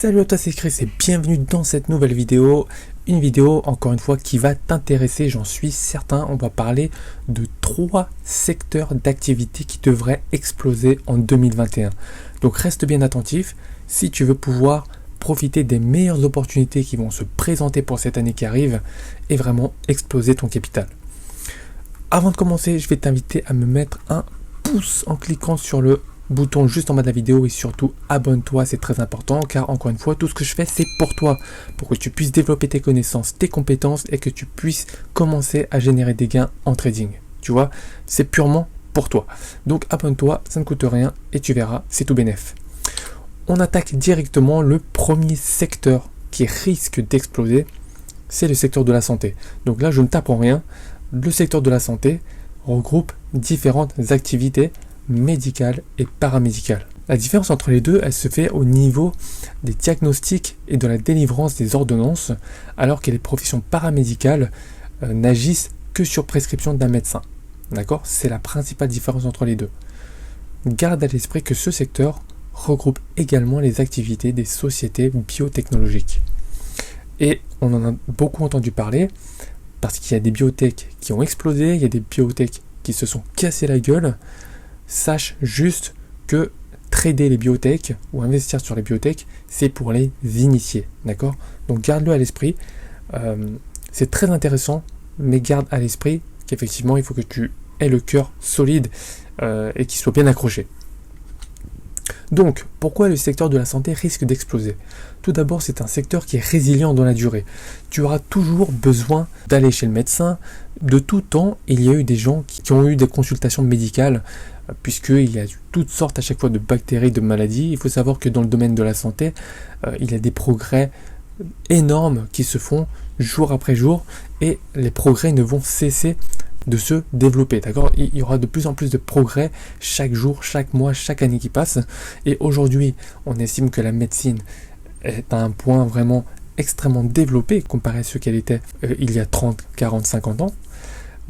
Salut à toi, c'est Chris et bienvenue dans cette nouvelle vidéo. Une vidéo, encore une fois, qui va t'intéresser, j'en suis certain. On va parler de 3 secteurs d'activité qui devraient exploser en 2021. Donc reste bien attentif si tu veux pouvoir profiter des meilleures opportunités qui vont se présenter pour cette année qui arrive et vraiment exploser ton capital. Avant de commencer, je vais t'inviter à me mettre un pouce en cliquant sur le bouton juste en bas de la vidéo et surtout abonne-toi, c'est très important car encore une fois tout ce que je fais c'est pour toi, pour que tu puisses développer tes connaissances, tes compétences et que tu puisses commencer à générer des gains en trading. Tu vois, c'est purement pour toi. Donc abonne-toi, ça ne coûte rien et tu verras, c'est tout bénef. On attaque directement le premier secteur qui risque d'exploser, c'est le secteur de la santé. Donc là je ne t'apprends rien, le secteur de la santé regroupe différentes activités médicale et paramédicale. La différence entre les deux, elle se fait au niveau des diagnostics et de la délivrance des ordonnances, alors que les professions paramédicales n'agissent que sur prescription d'un médecin. D'accord ? C'est la principale différence entre les deux. Garde à l'esprit que ce secteur regroupe également les activités des sociétés biotechnologiques. Et on en a beaucoup entendu parler, parce qu'il y a des biotech qui ont explosé, il y a des biotech qui se sont cassés la gueule. Sache juste que trader les biotech ou investir sur les biotech, c'est pour les initiés, d'accord ? Donc garde-le à l'esprit, c'est très intéressant, mais garde à l'esprit qu'effectivement il faut que tu aies le cœur solide et qu'il soit bien accroché. Donc, pourquoi le secteur de la santé risque d'exploser ? Tout d'abord, c'est un secteur qui est résilient dans la durée. Tu auras toujours besoin d'aller chez le médecin. De tout temps, il y a eu des gens qui ont eu des consultations médicales, puisqu'il y a toutes sortes à chaque fois de bactéries, de maladies. Il faut savoir que dans le domaine de la santé, il y a des progrès énormes qui se font jour après jour, et les progrès ne vont cesser de se développer, d'accord ? Il y aura de plus en plus de progrès chaque jour, chaque mois, chaque année qui passe. Et aujourd'hui, on estime que la médecine est à un point vraiment extrêmement développé comparé à ce qu'elle était il y a 30, 40, 50 ans.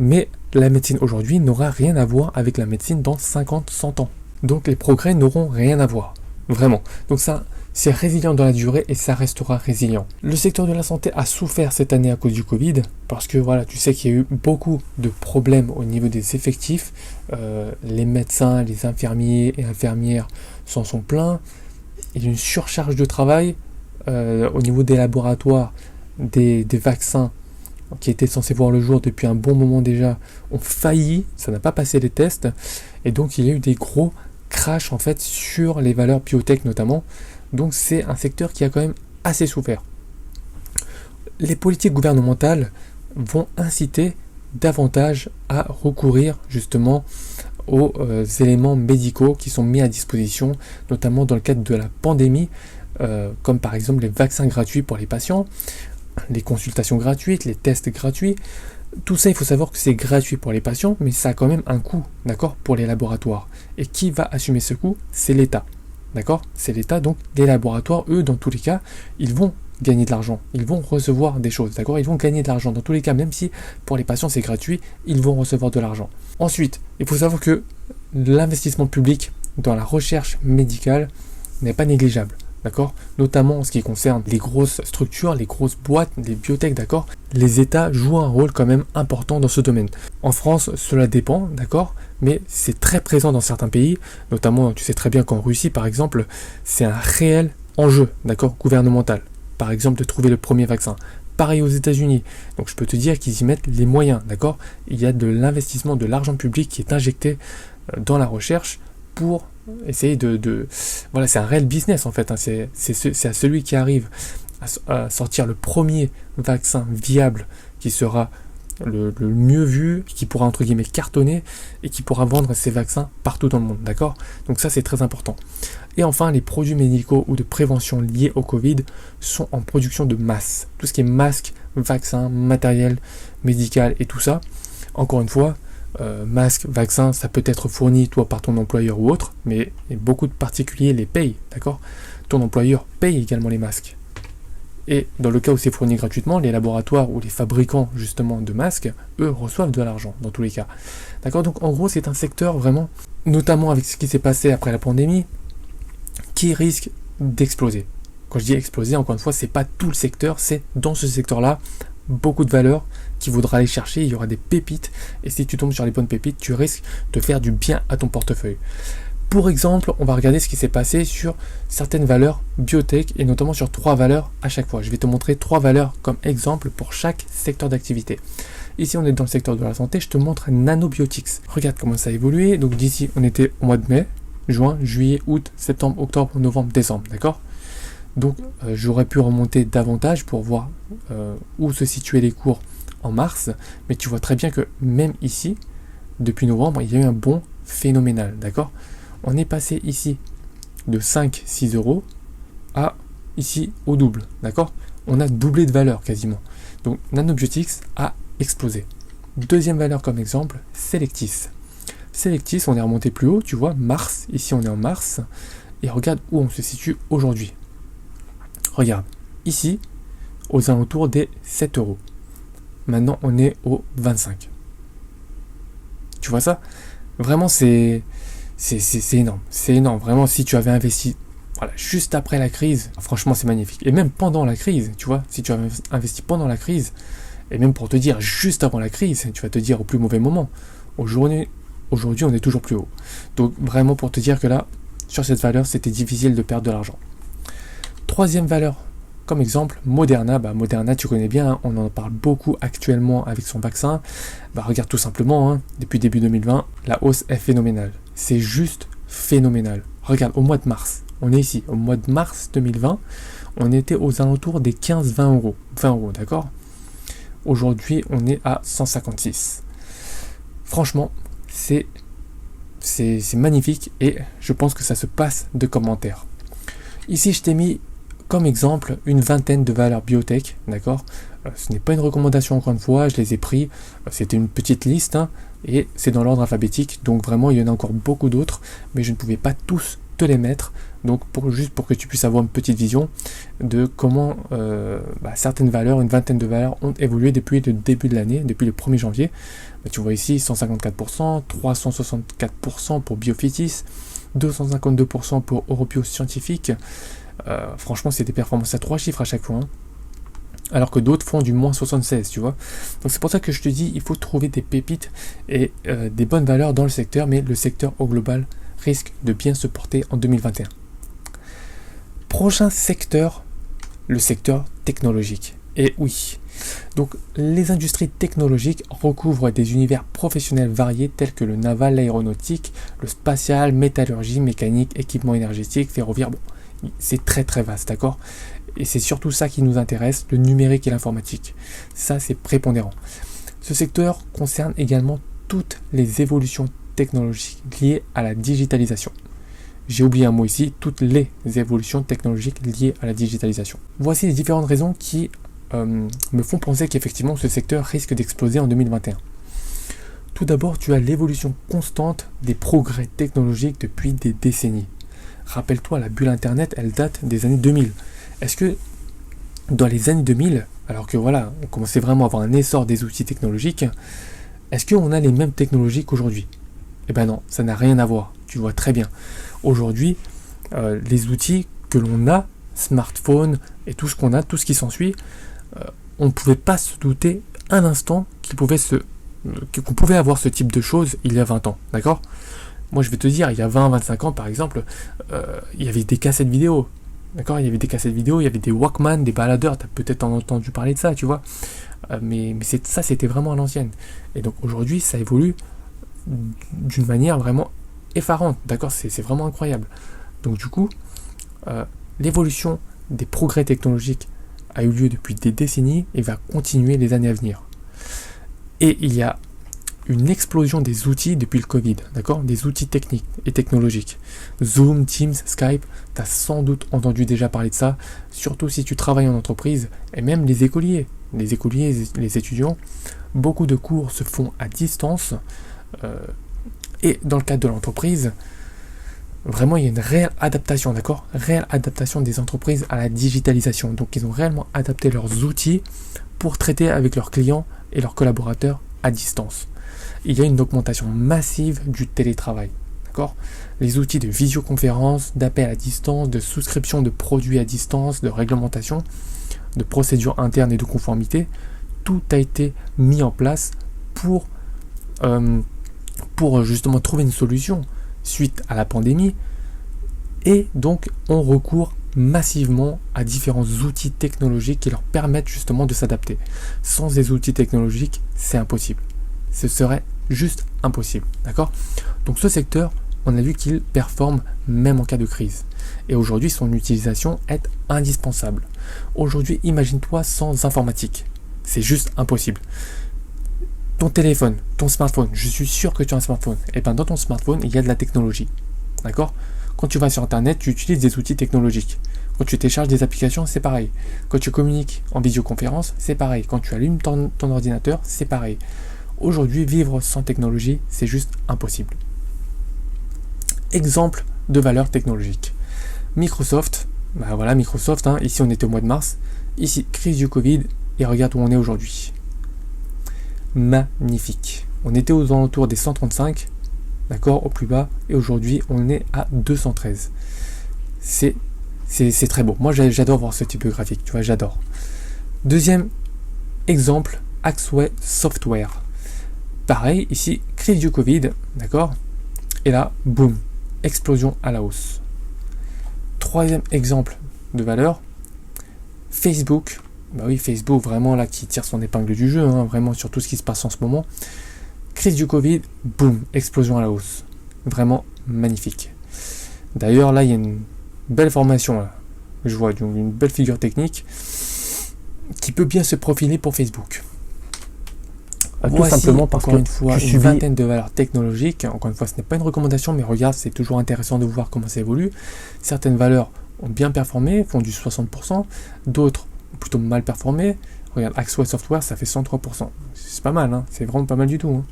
Mais la médecine aujourd'hui n'aura rien à voir avec la médecine dans 50, 100 ans. Donc les progrès n'auront rien à voir, vraiment. Donc ça, c'est résilient dans la durée et ça restera résilient. Le secteur de la santé a souffert cette année à cause du Covid, parce que voilà, tu sais qu'il y a eu beaucoup de problèmes au niveau des effectifs. Les médecins, les infirmiers et infirmières s'en sont plaints. Il y a une surcharge de travail au niveau des laboratoires, des vaccins qui étaient censés voir le jour depuis un bon moment déjà, ont failli, ça n'a pas passé les tests, et donc il y a eu des gros crashs en fait sur les valeurs biotech notamment. Donc c'est un secteur qui a quand même assez souffert. Les politiques gouvernementales vont inciter davantage à recourir justement aux éléments médicaux qui sont mis à disposition, notamment dans le cadre de la pandémie, comme par exemple les vaccins gratuits pour les patients, les consultations gratuites, les tests gratuits. Tout ça, il faut savoir que c'est gratuit pour les patients, mais ça a quand même un coût, d'accord, pour les laboratoires. Et qui va assumer ce coût ? C'est l'État. D'accord ? C'est l'État, donc les laboratoires, eux, dans tous les cas, ils vont gagner de l'argent, ils vont recevoir des choses, d'accord ? Ils vont gagner de l'argent, dans tous les cas, même si pour les patients c'est gratuit, ils vont recevoir de l'argent. Ensuite, il faut savoir que l'investissement public dans la recherche médicale n'est pas négligeable, d'accord ? Notamment en ce qui concerne les grosses structures, les grosses boîtes, les biotech, d'accord ? Les États jouent un rôle quand même important dans ce domaine. En France, cela dépend, d'accord ? Mais c'est très présent dans certains pays, notamment, tu sais très bien qu'en Russie, par exemple, c'est un réel enjeu, d'accord, gouvernemental. Par exemple, de trouver le premier vaccin. Pareil aux États-Unis. Donc, je peux te dire qu'ils y mettent les moyens, d'accord ? Il y a de l'investissement, de l'argent public qui est injecté dans la recherche pour essayer Voilà, c'est un réel business, en fait. Hein. C'est à celui qui arrive à sortir le premier vaccin viable qui sera le mieux vu, qui pourra entre guillemets cartonner et qui pourra vendre ses vaccins partout dans le monde, d'accord ? Donc ça c'est très important. Et enfin, les produits médicaux ou de prévention liés au Covid sont en production de masse. Tout ce qui est masques, vaccins, matériel médical et tout ça, encore une fois, masques, vaccins, ça peut être fourni toi par ton employeur ou autre, mais beaucoup de particuliers les payent, d'accord ? Ton employeur paye également les masques. Et dans le cas où c'est fourni gratuitement, les laboratoires ou les fabricants justement de masques, eux reçoivent de l'argent dans tous les cas. D'accord ? Donc en gros c'est un secteur vraiment, notamment avec ce qui s'est passé après la pandémie, qui risque d'exploser. Quand je dis exploser, encore une fois, c'est pas tout le secteur, c'est dans ce secteur-là, beaucoup de valeur qu'il faudra aller chercher, il y aura des pépites, et si tu tombes sur les bonnes pépites, tu risques de faire du bien à ton portefeuille. Pour exemple, on va regarder ce qui s'est passé sur certaines valeurs biotech, et notamment sur 3 valeurs à chaque fois. Je vais te montrer 3 valeurs comme exemple pour chaque secteur d'activité. Ici, on est dans le secteur de la santé, je te montre Nanobiotics. Regarde comment ça a évolué. Donc d'ici, on était au mois de mai, juin, juillet, août, septembre, octobre, novembre, décembre, d'accord? Donc j'aurais pu remonter davantage pour voir où se situaient les cours en mars, mais tu vois très bien que même ici, depuis novembre, il y a eu un bond phénoménal, d'accord? On est passé ici de 5-6 euros à ici au double, d'accord? On a doublé de valeur quasiment. Donc Nanobiotics a explosé. Deuxième valeur comme exemple, Selectis. Selectis, on est remonté plus haut, tu vois, mars, ici on est en mars, et regarde où on se situe aujourd'hui. Regarde, ici, aux alentours des 7 euros. Maintenant, on est au 25. Tu vois ça? Vraiment, c'est énorme. C'est énorme. Vraiment, si tu avais investi juste après la crise, franchement, c'est magnifique. Et même pendant la crise, tu vois, si tu avais investi pendant la crise, et même pour te dire juste avant la crise, tu vas te dire au plus mauvais moment. Aujourd'hui, on est toujours plus haut. Donc, vraiment, pour te dire que là, sur cette valeur, c'était difficile de perdre de l'argent. Troisième valeur, comme exemple, Moderna. Moderna, tu connais bien, hein, on en parle beaucoup actuellement avec son vaccin. Regarde tout simplement, hein, depuis début 2020, la hausse est phénoménale. C'est juste phénoménal. Regarde, au mois de mars, on est ici, au mois de mars 2020, on était aux alentours des 15-20 euros. 20 euros, d'accord? Aujourd'hui, on est à 156. Franchement, c'est magnifique et je pense que ça se passe de commentaires. Ici, je t'ai mis comme exemple une vingtaine de valeurs biotech, d'accord? Ce n'est pas une recommandation encore une fois, je les ai pris, c'était une petite liste, hein, et c'est dans l'ordre alphabétique, donc vraiment il y en a encore beaucoup d'autres, mais je ne pouvais pas tous te les mettre, donc juste pour que tu puisses avoir une petite vision de comment certaines valeurs, une vingtaine de valeurs ont évolué depuis le début de l'année, depuis le 1er janvier. Tu vois ici 154%, 364% pour Biofitis, 252% pour Europio Scientifique. Franchement, c'est des performances à 3 chiffres à chaque fois, hein. Alors que d'autres font du moins 76, tu vois. Donc c'est pour ça que je te dis, il faut trouver des pépites et des bonnes valeurs dans le secteur, mais le secteur au global risque de bien se porter en 2021. Prochain secteur, le secteur technologique. Et oui, donc les industries technologiques recouvrent des univers professionnels variés tels que le naval, l'aéronautique, le spatial, métallurgie, mécanique, équipement énergétique, ferroviaire. Bon, c'est très très vaste, d'accord? Et c'est surtout ça qui nous intéresse, le numérique et l'informatique. Ça, c'est prépondérant. Ce secteur concerne également toutes les évolutions technologiques liées à la digitalisation. J'ai oublié un mot ici, toutes les évolutions technologiques liées à la digitalisation. Voici les différentes raisons qui me font penser qu'effectivement ce secteur risque d'exploser en 2021. Tout d'abord, tu as l'évolution constante des progrès technologiques depuis des décennies. Rappelle-toi, la bulle Internet, elle date des années 2000. Est-ce que dans les années 2000, alors que voilà, on commençait vraiment à avoir un essor des outils technologiques, est-ce qu'on a les mêmes technologies qu'aujourd'hui? Eh ben non, ça n'a rien à voir, tu vois très bien. Aujourd'hui, les outils que l'on a, smartphone et tout ce qu'on a, tout ce qui s'ensuit, on ne pouvait pas se douter un instant qu'on pouvait avoir ce type de choses il y a 20 ans, d'accord? Moi je vais te dire, il y a 20-25 ans par exemple, il y avait des cassettes vidéo, d'accord? Il y avait des cassettes vidéo, il y avait des Walkman, des baladeurs, tu as peut-être entendu parler de ça, tu vois? Mais ça c'était vraiment à l'ancienne. Et donc aujourd'hui ça évolue d'une manière vraiment effarante, d'accord? C'est vraiment incroyable. Donc du coup, l'évolution des progrès technologiques a eu lieu depuis des décennies et va continuer les années à venir. Et il y a une explosion des outils depuis le Covid, d'accord? Des outils techniques et technologiques. Zoom, Teams, Skype, tu as sans doute entendu déjà parler de ça, surtout si tu travailles en entreprise, et même les écoliers, les étudiants, beaucoup de cours se font à distance, et dans le cadre de l'entreprise, vraiment il y a une réelle adaptation, d'accord? Réelle adaptation des entreprises à la digitalisation. Donc ils ont réellement adapté leurs outils pour traiter avec leurs clients et leurs collaborateurs à distance. Il y a une augmentation massive du télétravail. D'accord? Les outils de visioconférence, d'appel à distance, de souscription de produits à distance, de réglementation, de procédures internes et de conformité, tout a été mis en place pour justement trouver une solution suite à la pandémie. Et donc on recourt massivement à différents outils technologiques qui leur permettent justement de s'adapter. Sans des outils technologiques, c'est impossible. Ce serait juste impossible. D'accord? Donc ce secteur, on a vu qu'il performe même en cas de crise. Et aujourd'hui, son utilisation est indispensable. Aujourd'hui, imagine-toi sans informatique. C'est juste impossible. Ton téléphone, ton smartphone, je suis sûr que tu as un smartphone. Et bien dans ton smartphone, il y a de la technologie. D'accord? Quand tu vas sur Internet, tu utilises des outils technologiques. Quand tu télécharges des applications, c'est pareil. Quand tu communiques en visioconférence, c'est pareil. Quand tu allumes ton ordinateur, c'est pareil. Aujourd'hui, vivre sans technologie, c'est juste impossible. Exemple de valeur technologique. Microsoft, Microsoft, ici on était au mois de mars, ici crise du Covid, et regarde où on est aujourd'hui. Magnifique. On était aux alentours des 135, d'accord, au plus bas, et aujourd'hui on est à 213. C'est très beau. Moi j'adore voir ce type de graphique, tu vois, j'adore. Deuxième exemple, Axway Software. Pareil, ici, crise du Covid, d'accord, et là, boum, explosion à la hausse. Troisième exemple de valeur, Facebook. Bah oui, Facebook vraiment là qui tire son épingle du jeu, vraiment sur tout ce qui se passe en ce moment. Crise du Covid, boum, explosion à la hausse. Vraiment magnifique. D'ailleurs là, il y a une belle formation là. Je vois donc une belle figure technique qui peut bien se profiler pour Facebook. Tout simplement parce encore une fois une vingtaine de valeurs technologiques. Encore une fois, ce n'est pas une recommandation, mais regarde, c'est toujours intéressant de voir comment ça évolue. Certaines valeurs ont bien performé, font du 60%, d'autres ont plutôt mal performé. Regarde, Axway Software, ça fait 103%. C'est pas mal, c'est vraiment pas mal du tout.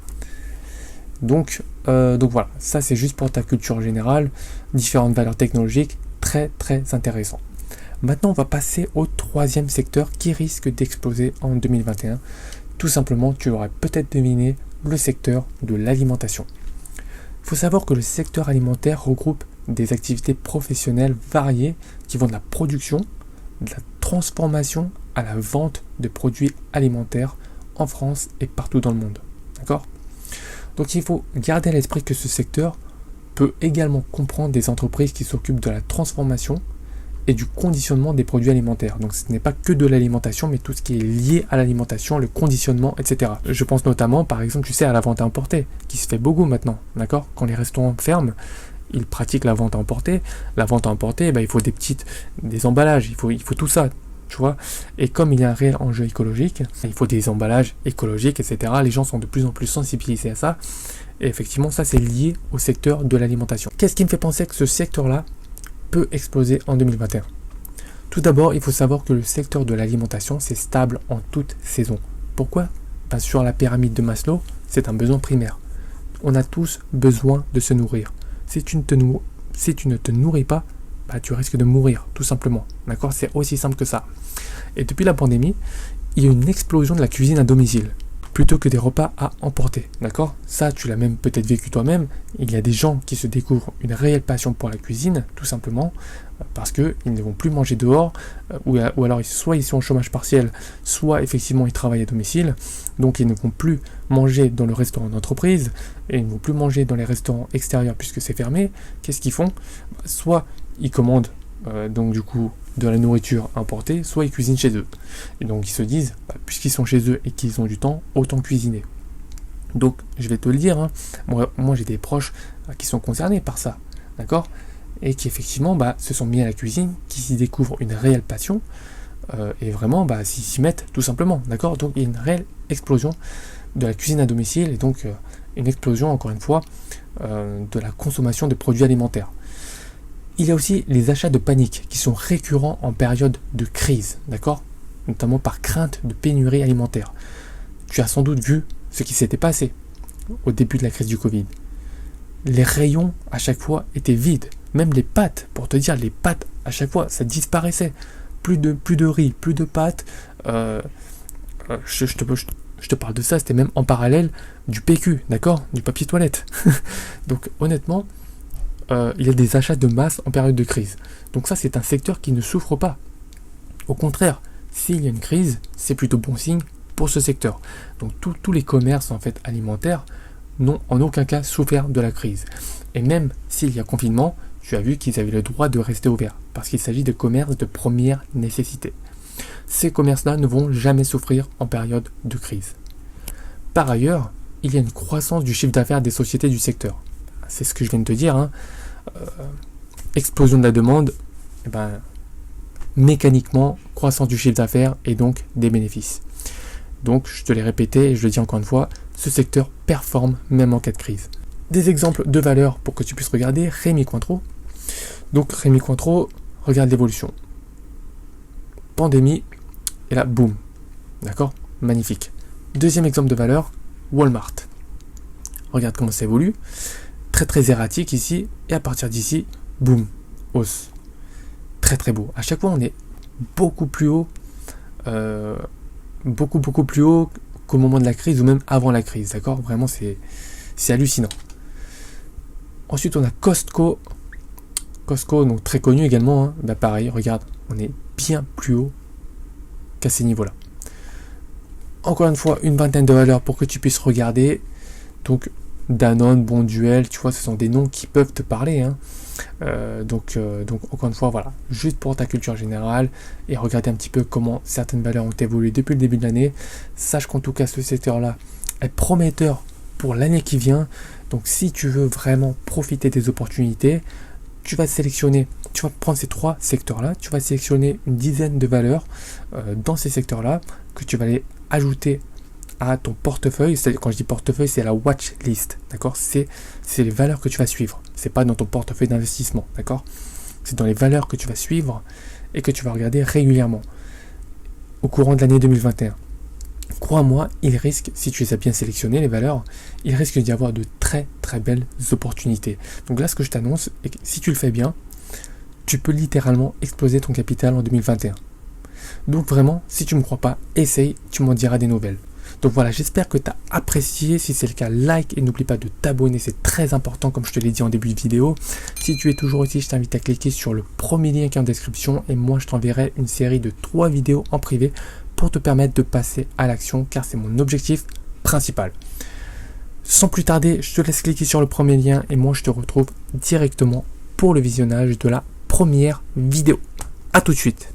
Donc voilà, ça c'est juste pour ta culture générale, différentes valeurs technologiques, très très intéressant. Maintenant, on va passer au troisième secteur qui risque d'exploser en 2021. Tout simplement, tu aurais peut-être deviné, le secteur de l'alimentation. Il faut savoir que le secteur alimentaire regroupe des activités professionnelles variées qui vont de la production, de la transformation à la vente de produits alimentaires en France et partout dans le monde. D'accord ? Donc il faut garder à l'esprit que ce secteur peut également comprendre des entreprises qui s'occupent de la transformation et du conditionnement des produits alimentaires. Donc ce n'est pas que de l'alimentation, mais tout ce qui est lié à l'alimentation, le conditionnement, etc. Je pense notamment, par exemple, tu sais, à la vente à emporter, qui se fait beaucoup maintenant, d'accord ? Quand les restaurants ferment, ils pratiquent la vente à emporter. La vente à emporter, il faut des emballages, il faut tout ça, tu vois. Et comme il y a un réel enjeu écologique, il faut des emballages écologiques, etc. Les gens sont de plus en plus sensibilisés à ça. Et effectivement, ça c'est lié au secteur de l'alimentation. Qu'est-ce qui me fait penser que ce secteur-là peut exploser en 2021? Tout d'abord, il faut savoir que le secteur de l'alimentation, c'est stable en toute saison. Pourquoi? Sur la pyramide de Maslow, c'est un besoin primaire. On a tous besoin de se nourrir. Si tu ne te nourris pas, tu risques de mourir, tout simplement. D'accord? C'est aussi simple que ça. Et depuis la pandémie, il y a une explosion de la cuisine à domicile, plutôt que des repas à emporter. D'accord? Ça, tu l'as même peut-être vécu toi-même. Il y a des gens qui se découvrent une réelle passion pour la cuisine, tout simplement, parce qu'ils ne vont plus manger dehors, ou alors soit ils sont au chômage partiel, soit effectivement ils travaillent à domicile, donc ils ne vont plus manger dans le restaurant d'entreprise, et ils ne vont plus manger dans les restaurants extérieurs puisque c'est fermé. Qu'est-ce qu'ils font? Soit ils commandent donc du coup de la nourriture importée, soit ils cuisinent chez eux. Et donc ils se disent, puisqu'ils sont chez eux et qu'ils ont du temps, autant cuisiner. Donc je vais te le dire, moi j'ai des proches qui sont concernés par ça, d'accord, et qui effectivement se sont mis à la cuisine, qui s'y découvrent une réelle passion, et vraiment s'y mettent tout simplement, d'accord. Donc il y a une réelle explosion de la cuisine à domicile, et donc une explosion encore une fois de la consommation de produits alimentaires. Il y a aussi les achats de panique qui sont récurrents en période de crise, d'accord, notamment par crainte de pénurie alimentaire. Tu as sans doute vu ce qui s'était passé au début de la crise du Covid. Les rayons à chaque fois étaient vides, même les pâtes, pour te dire, les pâtes à chaque fois ça disparaissait. Plus de riz, plus de pâtes. Je te parle de ça, c'était même en parallèle du PQ, d'accord, du papier toilette. Donc honnêtement, il y a des achats de masse en période de crise. Donc ça, c'est un secteur qui ne souffre pas. Au contraire, s'il y a une crise, c'est plutôt bon signe pour ce secteur. Donc tous les commerces en fait alimentaires n'ont en aucun cas souffert de la crise. Et même s'il y a confinement, tu as vu qu'ils avaient le droit de rester ouverts, parce qu'il s'agit de commerces de première nécessité. Ces commerces-là ne vont jamais souffrir en période de crise. Par ailleurs, il y a une croissance du chiffre d'affaires des sociétés du secteur. C'est ce que je viens de te dire, hein. Explosion de la demande, mécaniquement, croissance du chiffre d'affaires et donc des bénéfices. Donc, je te l'ai répété et je le dis encore une fois, ce secteur performe même en cas de crise. Des exemples de valeurs pour que tu puisses regarder, Rémy Cointreau. Donc, Rémy Cointreau, regarde l'évolution. Pandémie, et là, boum. D'accord? Magnifique. Deuxième exemple de valeur, Walmart. Regarde comment ça évolue. Très très erratique ici, et à partir d'ici, boum, hausse. Très très beau. À chaque fois, on est beaucoup plus haut, beaucoup plus haut qu'au moment de la crise ou même avant la crise. D'accord? Vraiment, c'est hallucinant. Ensuite, on a Costco. Costco, donc très connu également. Hein. Pareil, regarde, on est bien plus haut qu'à ces niveaux-là. Encore une fois, une vingtaine de valeurs pour que tu puisses regarder. Donc, Danone, Bonduelle, tu vois, ce sont des noms qui peuvent te parler. Hein. Donc, encore une fois, voilà, juste pour ta culture générale et regarder un petit peu comment certaines valeurs ont évolué depuis le début de l'année. Sache qu'en tout cas, ce secteur-là est prometteur pour l'année qui vient. Donc, si tu veux vraiment profiter des opportunités, tu vas prendre ces trois secteurs-là, tu vas sélectionner une dizaine de valeurs dans ces secteurs-là que tu vas aller ajouter à ton portefeuille. Quand je dis portefeuille, c'est la watch list, d'accord? C'est les valeurs que tu vas suivre. C'est pas dans ton portefeuille d'investissement, d'accord? C'est dans les valeurs que tu vas suivre et que tu vas regarder régulièrement au courant de l'année 2021. Crois-moi, il risque, si tu les as bien sélectionnées, les valeurs, il risque d'y avoir de très très belles opportunités. Donc là, ce que je t'annonce, est que si tu le fais bien, tu peux littéralement exploser ton capital en 2021. Donc vraiment, si tu ne me crois pas, essaye, tu m'en diras des nouvelles. Donc voilà, j'espère que tu as apprécié. Si c'est le cas, like et n'oublie pas de t'abonner, c'est très important comme je te l'ai dit en début de vidéo. Si tu es toujours ici, je t'invite à cliquer sur le premier lien qui est en description et moi je t'enverrai une série de 3 vidéos en privé pour te permettre de passer à l'action car c'est mon objectif principal. Sans plus tarder, je te laisse cliquer sur le premier lien et moi je te retrouve directement pour le visionnage de la première vidéo. A tout de suite.